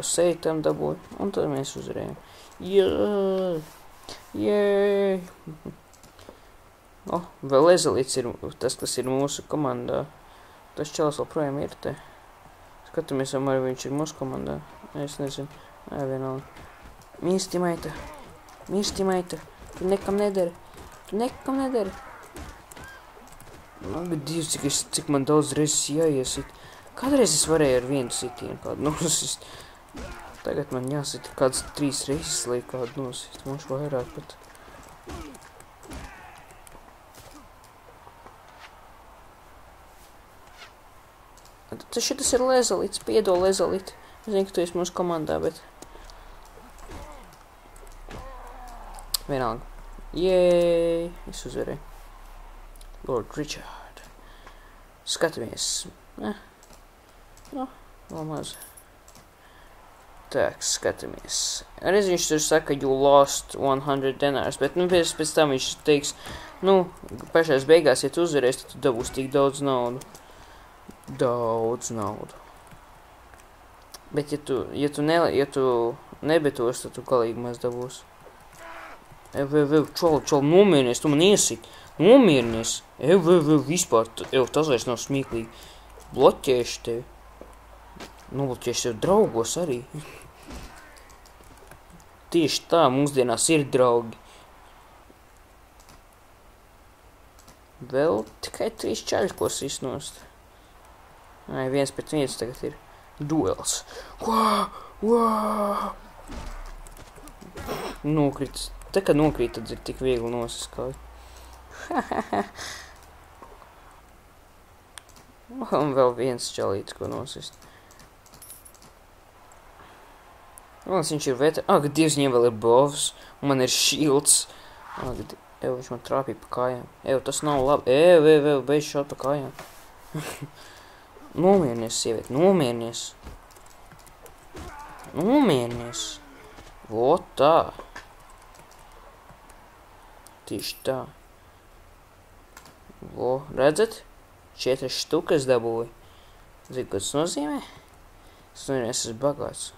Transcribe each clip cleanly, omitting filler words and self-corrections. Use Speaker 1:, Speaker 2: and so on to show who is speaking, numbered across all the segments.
Speaker 1: seju tam dabūju, un tad mēs uzvarējām. Jē! Jē! Vēl Ezelīts ir tas, kas ir mūsu komandā. Tas čalis vēl projām ir te. Skatāmies, vai viņš ir mūsu komandā. Es nezinu. Vienalga. Mīsti maita. Tu nekam nedari. Labi, Dievs, cik man daudz reizes jāiesit. Kādreiz es varēju ar vienu sitienu kādu nosist. Tagad man jāsita kāds 3 reizes, lai kādu nosist. Mums vairāk pat. Šitas ir Ezelīts, piedod Ezelīt. Es zinu, ka tu esi mūsu komandā, bet... Vienalga. Jēj! Es uzvarēju. Lord Richard. Skatāmies. Vēl maz. Tak, skatāmies. Reiz viņš tur saka, you lost 100 denārs, bet, pēc tam viņš teiks, pašais beigās, ja tu uzvarēsi, tad tu dabūsi tik daudz naudu. Bet, ja tu nebetos, tad tu galīgi maz dabūsi. Čal, nomierinies, tu man iesit. Nomierinies. Vispār, tas vairs nav smieklīgi. Bloķēšu tevi. Nobloķēšu tevi draugos arī. Tieši tā, mūsdienās ir draugi. Vēl tikai 3 čaļi, ko sisnost. 1 pret 1 tagad ir duels. Nokrits. Te, kad nokrīt, tad ir tik viegli nosiskāt. Un vēl viens čalīts, ko nosist. Viņš ir veta. Ak, Dievs, viņiem vēl ir bovs. Un man ir shields. Viņš man trāpīja pa kājām. Tas nav labi. Beidz šaut pa kājām. Nomierinies, sievieti, nomierinies. Vot tā. Tieši tā. Redzat? 4 štukas dabūju. Zinu, ko tas nozīmē? Tas nozīmē, es esmu bagāts.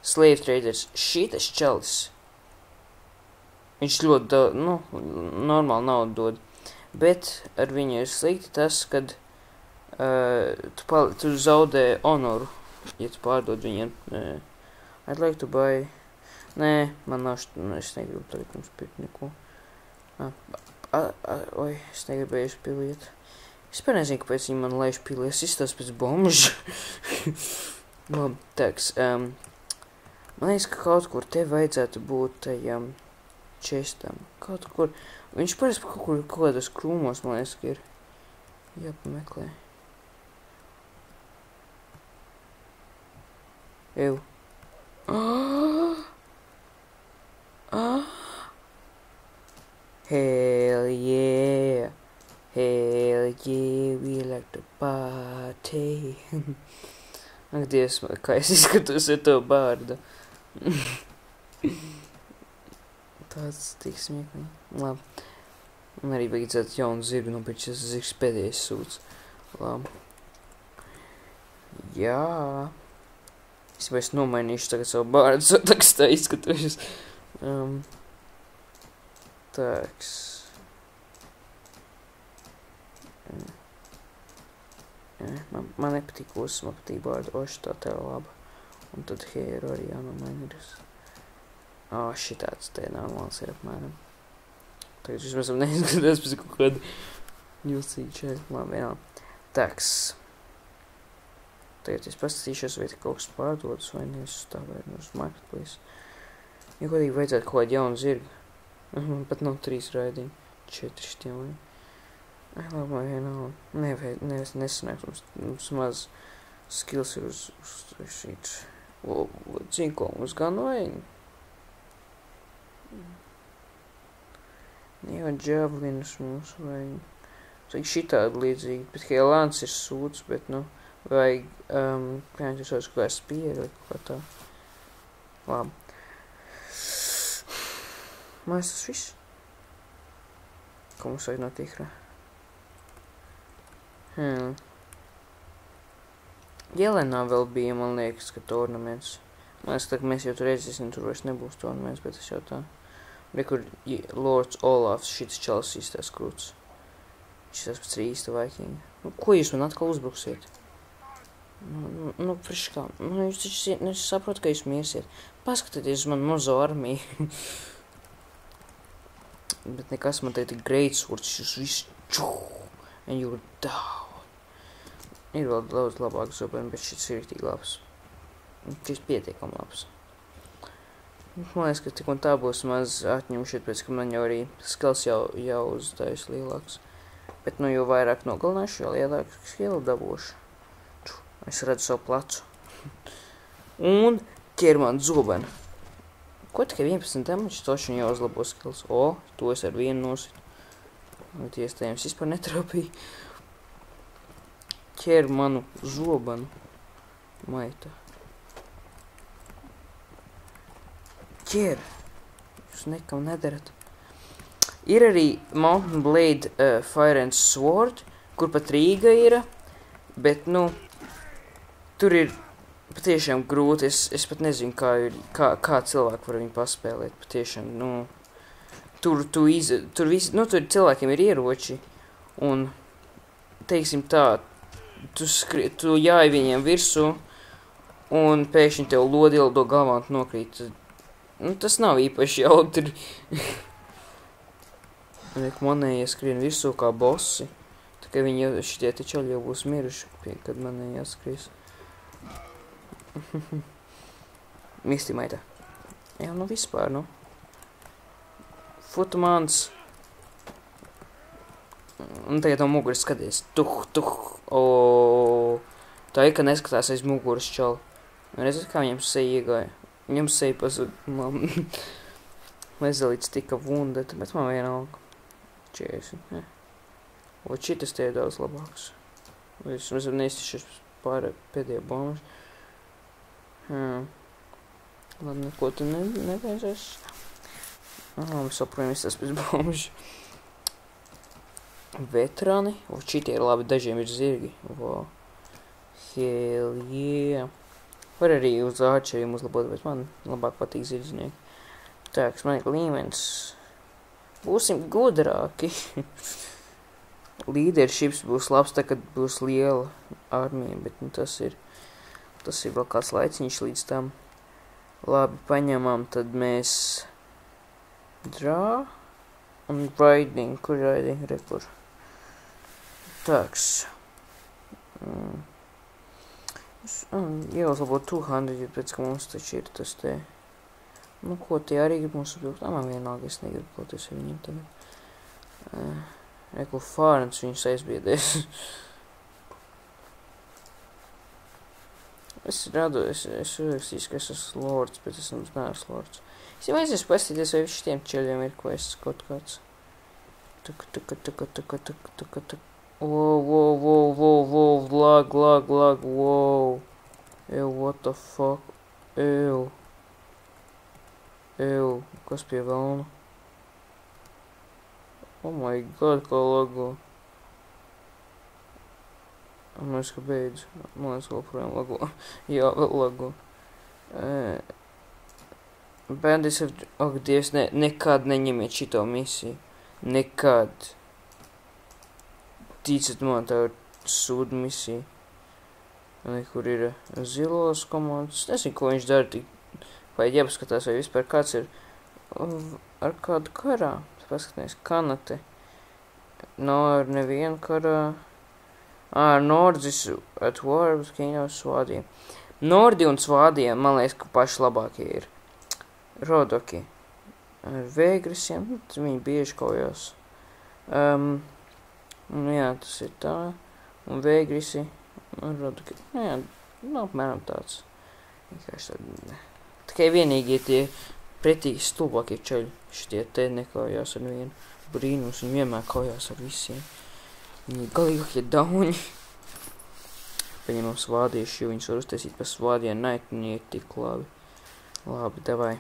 Speaker 1: Slave traders. Šitas čalis. Viņš ļoti, normāli naudu dod. Bet ar viņu ir slikti tas, kad tu zaudē honoru, ja tu pārdod viņiem. I'd like to buy... Nē, man nav es negribu tagad jums pirkt neko. Es negribēju spiliet. Es par nezinu, kāpēc viņi man laiž pilies. Izstās pēc bomža. Labi, taks. Man liekas, ka kaut kur te vajadzētu būt tajam čestam. Kaut kur. Viņš parasti kaut kādos krūmos, man liekas, ka ir. Jāpameklē. Hell yeah, we like to party. Ak, Dievs, kā es izskatos ar to bārdu. Tāds tik smieklīgi. Labi. Man arī vajadzētu jaunu zirgu, bet šis zirgs pēdējais sūds. Labi. Jā. Es vairs nomainīšu tagad savu bārdu, tā kā tā izskatos. Tāks. Man nepatīk uzs, man patīk bārdu. Tā tā laba. Un tad hēru arī jānomainīras. Šitāds te normāls ir apmēram. Tagad šis mēs neizskatās pēc kaut kāda jūsīga šeit. Labi, vienalga. Tāks. Tagad es paskatīšos, vai te kaut kas pārdodas, vai nevis stāvēju uz marketplace. Ja godīgi vajadzētu kaut kādu jaunu zirgu. Man pat nav 3 raidījumi. 4 šitiem vai. Labi, vienalga. Nesanāks. Mums maz skills ir uz šīt. Zinu, ko mums gan vajag. Jau džavlinus mums vajag. Vajag šitādi līdzīgi, bet Helāns ir sūds, bet, vajag, kā viņš sauc, kaut kā spieri vai kaut kā tā. Labi. Mēs tas viss. Ko mums vajag no tikrā? Jelenā vēl bija, man liekas, ka ornaments. Man liekas, ka mēs jau tur redzēsim, tur vairs nebūs ornaments, bet es jau tā. Kur Lords Olafs, šits čalis īstās krūts. Šis pēc īsta Vikinga. Nu, ko jūs man atkal uzbruksiet? Nu, friškā. Nu, es saprotu, ka jūs mirsiet. Paskatieties uz manu mazo armiju. Bet nekas man teikt greatswords, jūs visu and you're down. Ir vēl daudz labāks zobeni, bet šis ir rīktīgi labs. Šis pietiekam labs. Man liekas, ka tik un tā būs maz atņemšot, pēc ka man jau arī skills jau uzstājas lielāks. Bet nu, jo vairāk nogalināšu, jo lielāku skill dabūšu. Es redzu savu placu. Un ķer man zobeni. Ko tikai 11 damage, toši jau uzlabo skills. O, to es ar vienu nositu. Bet iestājums vispār netraupīja. Ķer manu zobenu. Maita. Ķer. Jūs nekam nedarat. Ir arī Mountain Blade Fire and Sword, kur pat Rīga ir, bet, nu, tur ir patiešām grūti. Es pat nezinu, kā cilvēki var viņu paspēlēt. Patiešām, nu, tur cilvēkiem ir ieroči, un, teiksim tā, tu jāj viņiem virsū, un pēkšņi tev lodi ielido galvā un nokrīt. Nu, tas nav īpaši jautri. Manējie skrien virsū kā bossi. Tikai viņi šitie te čaļi jau būs miruši, kad manējie skries. Misti maita. Jā, nu vispār, nu. Futmans. Un tagad no muguras skaties. O. Tā ir, ka neskatās aiz muguras čali. Redzat, kā viņam seja iegāja. Viņam seja pazud. Lezelīts tika wundeta, bet man vienalga. 40, ne. O, šitas te ir daudz labāks. Es mazliet neiztišies pār pēdējā bombaž. Labi, neko tu nevajadzēs. Mēs saprojam visās pēc bombaž. Veterani. O, šitie ir labi, dažiem ir zirgi. O, hell yeah. Var arī uz āčeriem uzlabot, bet man labāk patīk zirdznieki. Tā, kas man ir līmenis. Būsim gudrāki. Leaderships būs labs, tā, kad būs liela armija, bet nu, tas ir vēl kāds laiciņš līdz tam. Labi, paņemam, tad mēs draw un riding. Kur riding? Rekur. Tāks. Jāuzlabo 200, pēc ka mums taču ir tas te. Nu, ko tie arī grib mums uzbilkt? Man vienalga, es negribu kloties ar viņiem tagad. Reku Fārns viņus aizbiedēs. Es rakstīšu, ka es esmu lords, bet es neesmu lords. Es jau aiziešu pastīties, vai visu šitiem čeļiem ir quests kaut kāds. Wow, lag, wow. Ew, what the fuck? Ew, kas pie velna? Oh my god, kā lago. Man liekas, ka beidz. Man liekas, ka joprojām lago. Jā, vēl lago. Bandits of... Ak, Dievs, nekad neņemiet šito misiju. Nekad. Ticat man, tā ir sūda misija. Kur ir zilos komandas. Nezinu, ko viņš dara. Vai jāpaskatās, vai vispār kāds ir ar kādu karā. Paskatāmies, Kanate. Nav ar nevienu karā. Nordis at war with King of Svādiem. Nordi un Svādiem, man liekas, ka paši labākie ir. Rodoki. Ar Vēgrisiem, viņi bieži kaujās. Jā, tas ir tā. Un Vēgrisi. Un Rodoki. Jā, apmēram tāds. Vienkārši tādi. Tikai vienīgie tie pretīgi stulbākie čaļi. Šitie te nekaujās ar vienu. Brīnums, viņi vienmēr kaujās ar visiem. Viņi galīgākie dauņi. Paņemam svādieši, jo viņus var uztaisīt pa svādien night, un viņi ir tik labi. Labi, davai.